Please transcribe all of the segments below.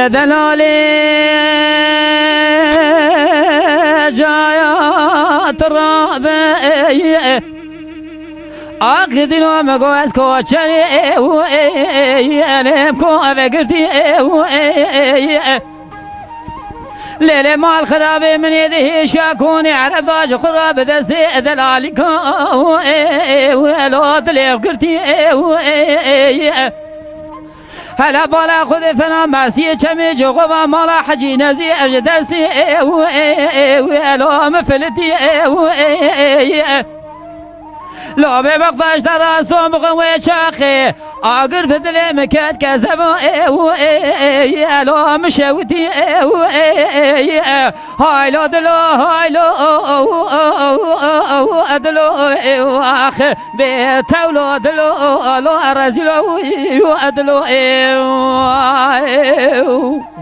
دلالی جایات رابعه آقل دلو مگو از کوچری الیم کو اوگردی لیل مال خرابه من یده شاکونی عرب داج خراب دستی دلالی کو ولو دلیف گردی هلا بالا خود فنا مسیح چمی جغبا مالا حجی نزی اجدستی ولو مفلتی لا به بقداش در راسم بقوی چاقی آگر بدل مکت کذبا لا مشوتی هایلو دلو هایلو ادلو آخ به تولو دلو لا رزیلو ادلو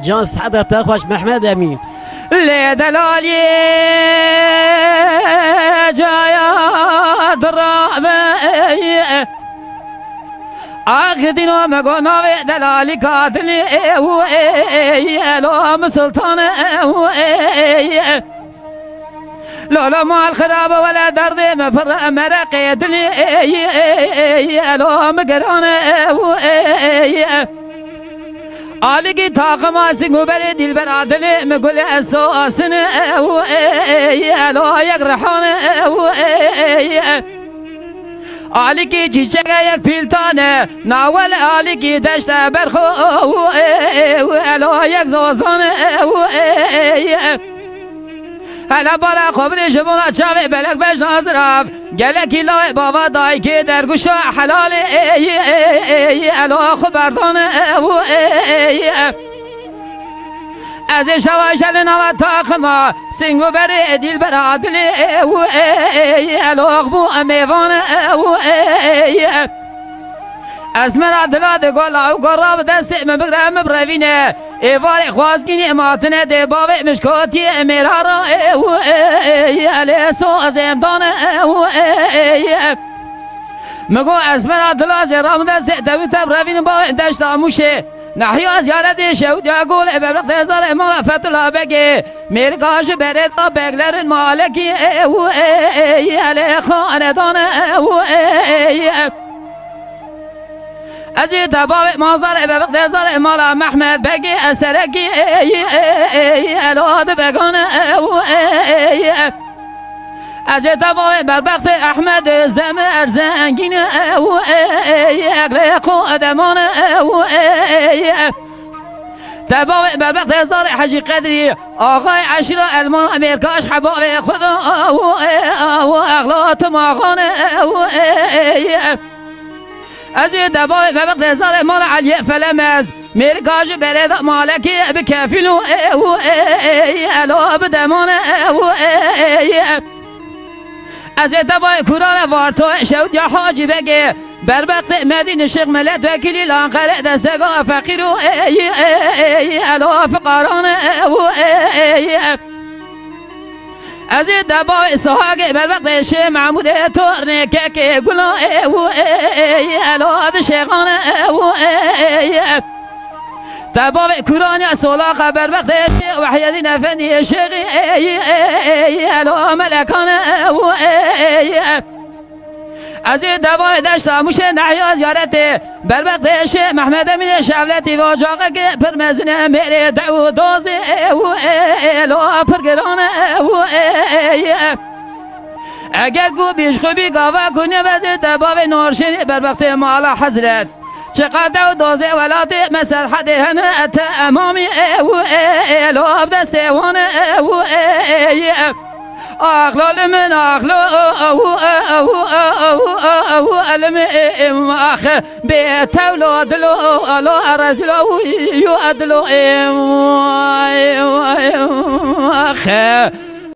جان سعادت خوش محمد امین لی دلالی جایات رابعه آقدینو مگو نوی دلالی کادلی لام سلطان لولا مال خراب ولا درد مفر مرقی دلی لام گران آلگی تاقما سنگو بری دل بر عدل مگل اساسن لا یک رحان آلگی چیچگه یک پیلتانه ناول آلگی دشت برخو لا یک زوزان هلا بالا خبر جبونا چاوی بلک بش نازراب گلکی لای بابا دای که در گوشا حلال الا خبردان از شواشل نو تاخما سنگو بر دیل بر عدل الا بو امیوان از مرا دلاد گلا و گراب دست مبرم بروینه ایوار خوازگینی ماتنه ده باوی مشکاتی میرا را الیسو از امدان مگو از مرا دلاد رام دست دویت بروینه باوی دشت آموشه نحیو از یارد شود یا گول ببرق دزار امال فتلا بگه میرگاش برد بگلرن مالکی الی خاندان از دباب مازار ببق دزار مالا محمد بگی اسرکی الاد بگان از دباب بربخت احمد زم ارزنگین اقل قادمان دباب بربخت دزار حجی قدری آقای عشیرا المان امریکاش حباب خدا اغلات ماغان از دبای و بقدر مال علی فلمز میرگاج برد مالکی بکفیلو الا بدمان از دبای کوران وارتو شود یا حاجی بگه بربقت مدین شیخ ملت وکیلی لانقره دستگاه فقیرو الا فقاران از دبای سهاگ بر وقت شه محمود تورنه که گلا الاد شیخان دبای کورانی سولاق بر وقت شه وحیدی نفنی شیخی الا ملکان از دبای دشت آموشه نحیاز یارته بر وقت شه محمد امین شبلتی و جاقه که پرمزنه میره دعو دوزی الا پرگران اگر گو بیش خوبی گاوا کنی وزیر دباب نورشنی بر وقت مالا حضرت چقدر و دوزه ولاد مسلحت هنه امامی الا بدستوان اخلال من علم اخ بتولو دلو الا رزلو يؤدلو اخ